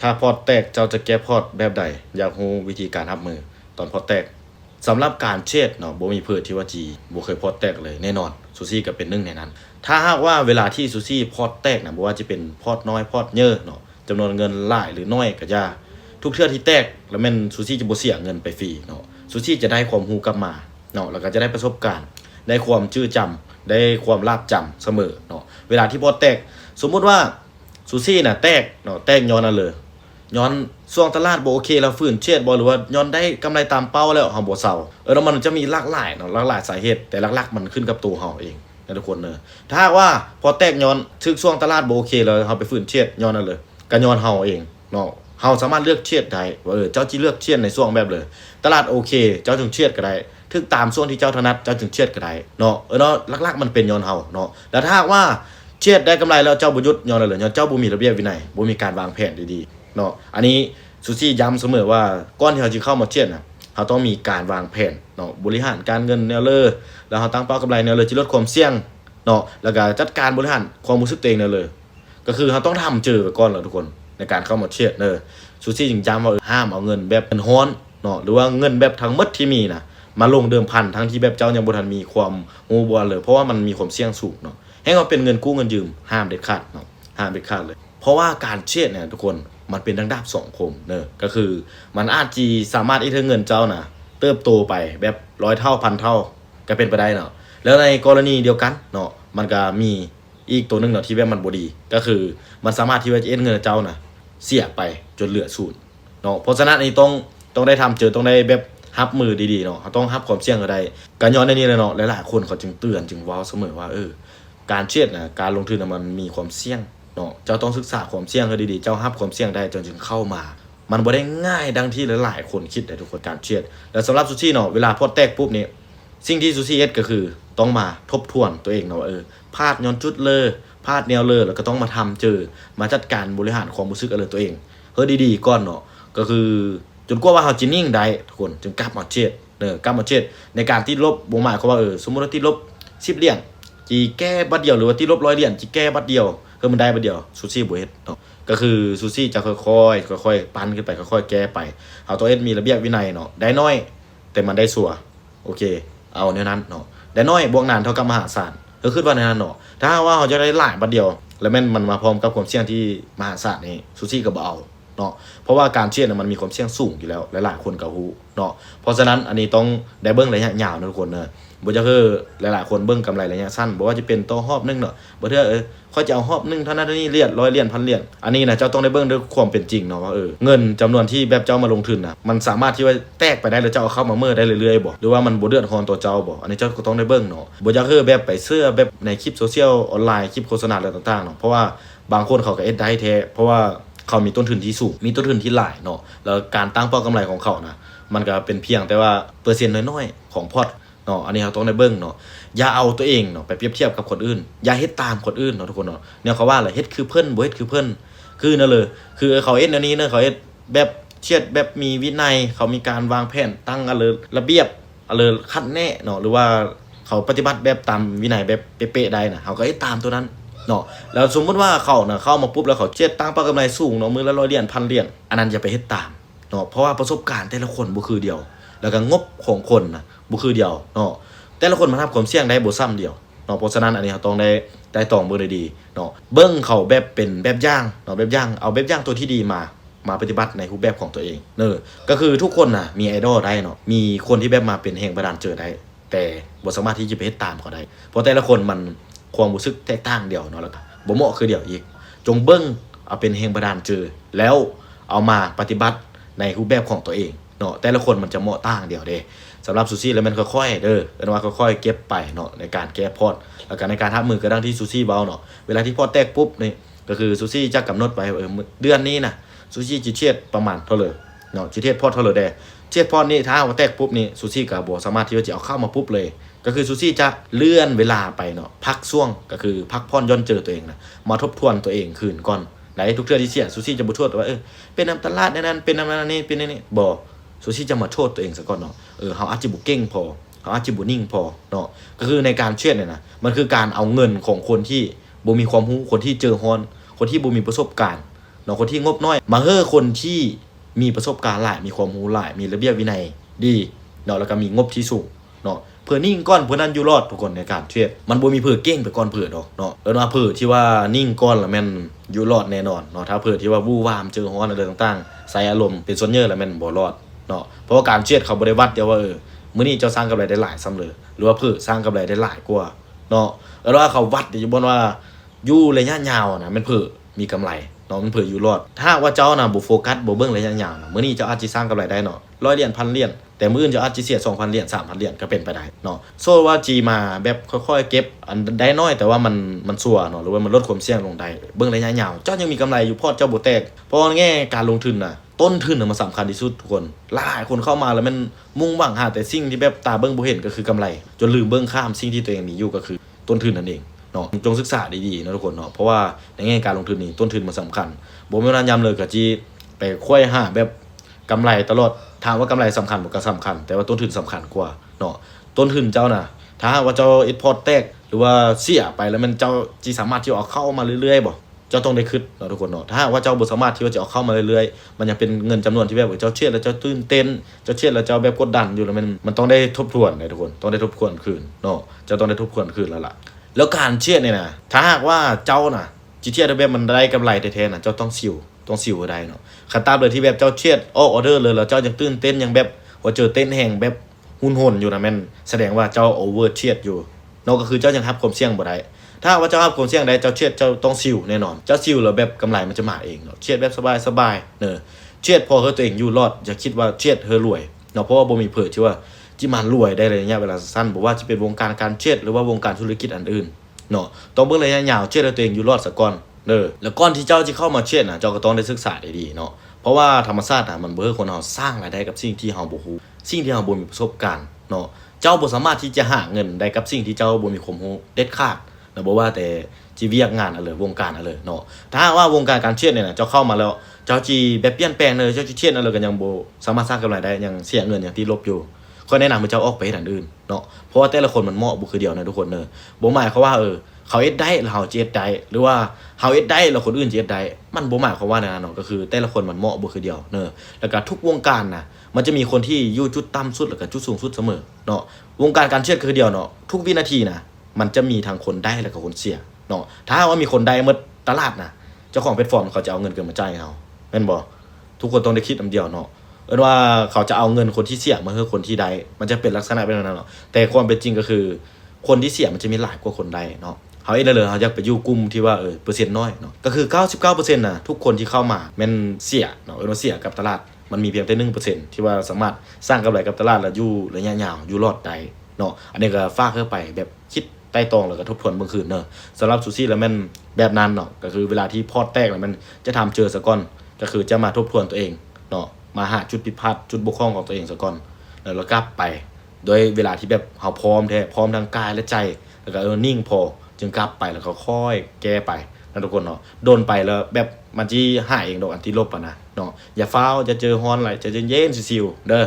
ถ้าพอร์ตแตกเจ้าจะแก้พอร์ตแบบใดอยากรู้วิธีการรับมือตอนพอร์ตแตกสำหรับการเช็ดเนาะบ่มีเพิ่นที่ว่าจีบ่เคยพอร์ตแตกเลยแน่นอนซูซี่ก็เป็นหนึ่งในนั้น ถ้าหากว่าเวลาที่ซูซี่พอร์ตแตกนะบ่ว่าจะเป็นพอร์ตน้อยพอร์ตเยอะเนาะจำนวนเงินหลายหรือน้อยก็อย่าทุกเทื่อที่แตกแล้วแม่นซูซี่จะบ่เสียเงินไปฟรีเนาะซูซี่จะได้ความรู้กลับมาเนาะแล้วก็จะได้ประสบการณ์ได้ความจื้อจำได้ความลาภจำเสมอเนาะเวลาที่พอร์ตแตกสมมุติว่าซูซี่น่ะแตกเนาะแตกย้อนนั่นเลย ย้อนช่วงตลาดบ่โอเคแล้วฟื้นเช็ดบ่หรือว่าย้อนได้กำไรตามเป้าแล้วเฮาบ่เซาแล้วมันจะมีหลากหลายเนาะหลากหลายสาเหตุแต่หลักๆมันขึ้นกับตัวเฮาเองนะทุกคนเนอะถ้าหากว่าพอแตกย้อนถึกช่วงตลาดบ่โอเคแล้วเฮาไปฟื้นเช็ดย้อนนั่นเลยก็ย้อนเฮาเองเนาะเฮาสามารถเลือกเช็ดได้ว่าเจ้าสิเลือกเช็ดในช่วงแบบเลยตลาดโอเคเจ้าจึงเช็ดก็ได้ถึกตามช่วงที่เจ้าถนัดเจ้าจึงเช็ดก็ได้เนาะเนาะหลักๆมันเป็นย้อนเฮาเนาะแล้วถ้าหากว่าเช็ดได้กำไรแล้วเจ้าบ่หยุดย้อนนั่นเลยย้อนเจ้าบ่มีระเบียบวินัยบ่มีการวางแผนดีๆเนาะอันนี้ ซูซี่ย้ำเสมอว่าก่อนที่เราจะเข้ามาเชียดนะเราต้องมีการวางแผนเนาะบริหารการเงินแนวเลยแล้วเราตั้งเป้ากำไรแนวเลยจะลดความเสี่ยงเนาะแล้วก็จัดการบริหารความรู้สึกตัวเองแนวเลยก็คือเราต้องทำเจอก่อนเลยทุกคนในการเข้ามาเชียดเนอะซูซี่จึงย้ำว่าห้ามเอาเงินแบบเป็นฮ้อนเนาะหรือว่าเงินแบบทั้งหมดที่มีนะมาลงเดิมพันทั้งที่แบบเจ้ายังบ่ทันมีความรู้บ่เลยเพราะว่ามันมีความเสี่ยงสูงเนาะให้เราเป็นเงินกู้เงินยืมห้ามเด็ดขาดเนาะห้ามเด็ดขาดเลยเพราะว่าการเชียดเนี่ยทุกคน มันเป็นทางดาบสองคมเนอะก็คือมันอาจจีสามารถอีกเงินเจ้านะเติบโตไปแบบ100 เท่าพันเท่าก็เป็นไปได้เนาะแล้วในกรณีเดียวกันเนาะมันก็มีอีกตัวหนึงเนาะที่แบบมันบ่ดีก็คือมันสามารถที่ว่าจะเงินเจ้านะเสียไปจนเหลือศูนย์เนาะเพราะฉะนั้นอันนี้ต้องได้ทำเจอต้องได้แบบรับมือดีๆเนาะเขาต้องรับความเสี่ยงก็ได้การย้อนในนี้เลยเนาะหลายๆคนเขาจึงเตือนจึงเว้าเสมอว่าการเทรดนะการลงทุนนะมันมีความเสี่ยงเนาะเจ้าต้องศึกษาความเสี่ยงให้ดีๆเจ้ารับความเสี่ยงได้จนถึงเข้ามามันบ่ได้ง่ายดังที่หลายๆคนคิดได้ทุกคนการเทรดแล้วสำหรับซูซี่เนาะเวลาพอแตกปุ๊บนี่สิ่งที่ซูซี่เอ็ดก็คือต้องมาทบทวนตัวเองเนาะว่าพลาดย้อนจุดเลยพลาดแนวเลยแล้วก็ต้องมาทำเจอมาจัดการบริหารความรู้สึกอะไรตัวเองเฮ้ยดีๆก่อนเนาะก็คือจนกว่าว่าเฮาจินิ่งได้ทุกคนจึงกลับมาเทรดกลับมาเทรดในการที่ลบบ่หมายความว่าสมมุติว่าที่ลบ10เหรียญจีแก้บัดเดียวหรือว่าที่ลบ100เหรียญจีแก้บัดเดียวมันได้บัดเดียวซูซี่บ่เฮ็ดเนาะก็คือซูซี่จะค่อยๆค่อยๆปั้นขึ้นไปค่อยๆแก้ไปเอาตัวเอ็ดมีระเบียบวินัยเนาะได้น้อยแต่มันได้สัวโอเคเอาแนวนั้นเนาะได้น้อยบวกนานเท่ากับมหาศาลก็คือว่าในนั้นเนาะถ้าว่าเขาจะได้หลายบัดเดียวแล้วแม่นมันมาพร้อมกับความเสี่ยงที่มหาศาลนี่ซูซี่ก็บ่เอาเนาะเพราะว่าการเชียดมันมีความเสี่ยงสูงอยู่แล้วหลายๆคนก็ฮู้เนาะเพราะฉะนั้นอันนี้ต้องได้เบิ่งระยะยาวนะทุกคนเนาะบ่จะคือหลายๆคนเบิ่งกำไรระยะสั้นบ่ว่าจะเป็นต่อรอบนึงเนาะบ่เทื่อค่อยจะเอารอบนึงเท่านั้นเท่านี้เหรียญ100เหรียญ1,000เหรียญอันนี้นะเจ้าต้องได้เบิ่งด้วยความเป็นจริงเนาะว่าเงินจำนวนที่แบบเจ้ามาลงทุนน่ะมันสามารถที่ว่าแตกไปได้แล้วเจ้าเอาเข้ามาเมื่อได้เรื่อยๆบ่หรือว่ามันบ่เดือดร้อนต่อเจ้าบ่อันนี้เจ้าก็ต้องได้เบิ่งเนาะบ่จะคือแบบไปเสื้อแบบในคลิปโซเชียลออนไลน์คลิปโฆษณาอะไรต่างๆเนาะเพราะว่าบางคนเขาก็เอ็ดได้แท้เพราะว่าเขามีต้นทุนที่สูงมีต้นทุนที่หลายเนาะแล้วการตั้งเป้ากำไรของเขานะมันก็เป็นเพียงแต่ว่าเปอร์เซ็นต์น้อยๆของพอร์ตเนาะอันนี้เราต้องได้เบิ่งเนาะอย่าเอาตัวเองเนาะไปเปรียบเทียบกับคนอื่นอย่าเฮ็ดตามคนอื่นเนาะทุกคนเนาะเนี่ยเขาว่าอะไรเฮ็ดคือเพิ่นบ่เฮ็ดคือเพิ่นคือนั่นเลยคือเขาเฮ็ดอันนี้เนาะเขาเฮ็ดแบบเชียดแบบมีวินัยเขามีการวางแผนตั้งอะไรระเบียบอะไรคัดแน่เนาะหรือว่าเขาปฏิบัติแบบตามวินัยแบบเป๊ะๆได้นะเขาก็เฮ็ดตามตัวนั้นเนาะแล้วสมมุติว่าเขาน่ะเข้ามาปุ๊บแล้วเขาเชียดตั้งเป้ากำไรสูงเนาะมื้อละ100เหรียญ1,000เหรียญอันนั้นอย่าไปเฮ็ดตามเนาะเพราะว่าประสบการณ์แต่ละคนบ่คือเดียวแล้วก็งบของคนน่ะบ่คือเดียวเนาะแต่ละคนมันรับความเสี่ยงได้บ่ซ้ำเดียวเนาะเพราะฉะนั้นอันนี้เราต้องได้ตองเบิ่งดีๆเนาะเบิ่งเขาแบบเป็นแบบอย่างเนาะแบบอย่างเอาแบบอย่างตัวที่ดีมาปฏิบัติในรูปแบบของตัวเองก็คือทุกคนน่ะมีไอดอลได้เนาะมีคนที่แบบมาเป็นแรงบันดาลใจได้แต่บ่สามารถที่จะไปเฮ็ดตามเขาได้เพราะแต่ละคนมันความรู้สึกแตกต่างเดียวเนาะแล้วก็บ่เหมาะคือเดียวอีกจงเบิ่งเอาเป็นแรงบันดาลใจแล้วเอามาปฏิบัติในรูปแบบของตัวเองเนาะแต่ละคนมันจะเหมาะต่างเดียวเด้สำหรับซูซี่แล้วมันค่อยๆเป็นว่าค่อยๆเก็บไปเนาะในการแก้พอร์ตแล้วก็ในการรับมือกระดังที่ซูซี่เว้าเนาะเวลาที่พอร์ตแตกปุ๊บนี่ก็คือซูซี่จะกำหนดไปเดือนนี้นะซูซี่จิเทียดประมาณเท่าเลยเนาะจิเทียดพอร์ตเท่าเลยได้เทียดพอร์ตนี้ถ้าว่าแตกปุ๊บนี่ซูซี่ก็บ่สามารถที่จะเอาเข้ามาปุ๊บเลยก็คือซูซี่จะเลื่อนเวลาไปเนาะพักช่วงก็คือพักผ่อนย่อนเจอตัวเองนะมาทบทวนตัวเองคืนก่อนไหนทุกเทื่อที่เสียซูซี่จะบ่โทษว่าเป็นน้ำตลาดนั้นเป็นน้ำนั้นนี่เป็นนี่บ่ซูซี่จะมาโทษตัวเองซะก่อนเนาะเฮาอาจจะบ่เก่งพอเขาอาจจะบ่นิ่งพอเนาะก็คือในการเทรดเนี่ยนะมันคือการเอาเงินของคนที่บ่มีความรู้คนที่เจอฮ้อนคนที่บ่มีประสบการณ์ นาะคนที่งบน้อยมาเฮ้อคนที่มีประสบการณ์หลายมีความรู้หลายมีระเบียบวินัยดีเนาะแล้วก็มีงบที่สูงเนาะเพื่อนิ่งก้อนเพื่อนั้นอยู่รอดทุกคนในการเทรดมันบ่มีเพื่อเก่งไปก่อนเพื่อดอกเนาะว่าเพื่อที่ว่านิ่งก้อนแล้วแม่นอยู่รอดแน่นอนเนาะถ้าเพื่อที่ว่าวู่วามเจอฮ้อนอะไรต่างๆใส่อารมณ์เป็นส่วนเยอะแล้วแม่นบ่รอดเนาะเพราะว่าการเทรดเขาบ่ได้วัดเดียวว่ามื้อนี้เจ้าสร้างกำไรได้หลายซ้ำเลยหรือว่าเพื่อสร้างกำไรได้หลายกว่าเนาะแล้วว่าเขาวัดอยู่บนว่าอยู่ระยะยาวนะมันเพื่อมีกำไรเนาะมันเพื่ออยู่รอดถ้าว่าเจ้าน่ะบ่โฟกัสบ่เบิ่งระยะยาวนะมื้อนี้เจ้าอาจสิสร้างกำไรได้เนาะ100เหรียญ1,000เหรียญแต่มื้ออื่นเจ้าอาจสิเสีย 2,000 เหรียญ 3,000 เหรียญก็เป็นไปได้เนาะโซว่าจีมาแบบค่อยๆเก็บอันได้น้อยแต่ว่ามันซัวเนาะหรือว่ามันลดความเสี่ยงลงได้เบิ่งระยะยาวเจ้ายังมีกำไรอยู่พอเจ้าบ่แตกเพราะแง่การลงทุนน่ะต้นทุนน่ะมันสำคัญที่สุดทุกคนหลายคนเข้ามาแล้วมันมุ่งหวังหาแต่สิ่งที่แบบตาเบิ่งบ่เห็นก็คือกำไรจนลืมเบิ่งข้ามสิ่งที่ตัวเองมีอยู่ก็คือต้นทุนนั่นเองเนาะจงศึกษาดีๆนะทุกคนเนาะเพราะว่าในแง่การลงทุนนี่ต้นทุนมันสำคัญบ่แม่นว่ายามเลยก็จิไปค่อยหาแบบกำไรตลอดถามว่ากำไรสำคัญบ่ก็สำคัญแต่ว่าต้นทุนสำคัญกว่าเนาะต้นทุนเจ้าน่ะถ้าว่าเจ้าเอ็ดพอร์ตแตกหรือว่าเสียไปแล้วมันเจ้าสิสามารถที่เอาเข้ามาเรื่อยๆบ่เจ้าต้องได้คิดเนาะทุกคนเนาะถ้าว่าเจ้าบ่สามารถที่ว่าจะเอาเข้ามาเรื่อยๆมันยังเป็นเงินจำนวนที่แบบเจ้าเครียดแล้วเจ้าตื่นเต้นเจ้าเครียดแล้วเจ้าแบบกดดันอยู่แล้วมันต้องได้ทบทวนเลยทุกคนต้องได้ทบทวนคืนเนาะเจ้าต้องได้ทบทวนคืนแล้วล่ะแล้วการเครียดเนี่ยนะถ้าหากว่าเจ้าน่ะจิเครียดแบบมันได้กำไรแท้ๆน่ะเจ้าต้องซิวให้ได้เนาะคันตามเลยที่แบบเจ้าเครียดออเดอร์เลยแล้วเจ้ายังตื่นเต้นยังแบบว่าเจอเต้นแฮงแบบหุ่นหนอยู่นะแม่นแสดงว่าเจ้าโอเวอร์เครียดอยู่เนาะก็คือเจ้ายังรับความเสี่ยงบ่ได้ถ้าว่าเจ้ารับความเสี่ยงได้เจ้าเครียดเจ้าต้องซิวแน่นอนเจ้าซิวแล้วแบบกำไรมันจะมาเองเนาะเครียดแบบสบายๆเนาะเครียดพอเฮาตัวเองอยู่รอดอย่าคิดว่าเครียดเฮารวยเนาะเพราะว่าบ่มีเผยที่ว่าจิมันรวยได้ในระยะเวลาสั้นบ่ว่าจะเป็นวงการการเครียดหรือว่าวงการธุรกิจอันอื่นเนาะต้องเบิ่งระยะยาวเครียดแล้วตัวเองอยู่รอดซะก่อนแล้วก่อนที่เจ้าจะเข้ามาเครียดน่ะเจ้าก็ต้องได้ศึกษาดีๆเนาะเพราะว่าธรรมชาติน่ะมันบ่ให้คนเฮาสร้างรายได้กับสิ่งที่เฮาบ่ฮู้สิ่งที่เฮาบ่มีประสบการณ์เนาะเจ้าบ่สามารถที่จะหาเงินได้กับสิ่งที่เจ้าบ่มีความรู้เด็ดขาดนะบ่ว่าแต่จิเวียกงานวงการเนาะถ้าว่าวงการการเครียดเนี่ยน่ะเจ้าเข้ามาแล้วเจ้าจิแบบเปลี่ยนแปลงเลยเจ้าจิเครียดก็ยังบ่สามารถสร้างกำไรได้ยังเสียเงินยังติดลบอยู่ข้อยแนะนำให้เจ้าออกไปเฮ็ดอันอื่นเนาะเพราะว่าแต่ละคนมันเหมาะบ่คือเดียวนะทุกคนบ่หมายความว่าเขาเฮ็ดได้แล้วเฮาจะเฮ็ดได้หรือว่าเฮาเฮ็ดได้แล้วคนอื่นจะเฮ็ดได้มันบ่หมายความว่านั้นเนาะก็คือแต่ละคนมันเหมาะบ่คือเดียวแล้วก็ทุกวงการน่ะมันจะมีคนที่อยู่จุดต่ำสุดแล้วก็จุดสูงสุดเสมอเนาะวงการการเครียดคือเดียวเนาะทุกวินาทีน่ะมันจะมีทั้งคนได้แล้วก็คนเสียเนาะถ้าว่ามีคนได้หมดตลาดน่ะเจ้าของแพลตฟอร์มเขาจะเอาเงินเกินมาจ่ายให้เฮาแม่นบ่ทุกคนต้องได้คิดอันเดียวเนาะว่าเขาจะเอาเงินคนที่เสียมาให้คนที่ได้มันจะเป็นลักษณะเป็นแบบนั้นเนาะแต่ความเป็นจริงก็คือคนที่เสียมันจะมีหลายกว่าคนได้เนาะเฮาเฮ็ดเลยเฮาอยากไปอยู่กลุ่มที่ว่าเปอร์เซ็นต์น้อยเนาะก็คือ 99% น่ะทุกคนที่เข้ามาแม่นเสียเนาะว่าเสียกับตลาดมันมีเพียงแต่ 1% ที่ว่าสามารถสร้างกำไรกับตลาดแล้วอยู่ระยะยาวอยู่รอดได้เนาะอันนี้ก็ฝากเข้าไปแบบคิดไต้ตองแล้วก็ทบทวนเบิ่งคืนเนาะสำหรับซูซี่แล้วมันแบบนั้นเนาะก็คือเวลาที่พอร์ตแตกแล้วมันจะทำเจอซะก่อนก็คือจะมาทบทวนตัวเองเนาะมาหาจุดผิดพลาดจุดบกพร่องของตัวเองซะก่อนแล้วกลับไปโดยเวลาที่แบบเฮาพร้อมแท้พร้อมทั้งกายและใจแล้วก็นิ่งพอจึงกลับไปแล้วก็ค่อยแก้ไปนะทุกคนเนาะโดนไปแล้วแบบมันสิหายเองดอกอันที่ลบอ่ะนะเนาะอย่าฟ้าวจะเจอฮ้อนไหลจะเย็นๆซิวๆเด้อ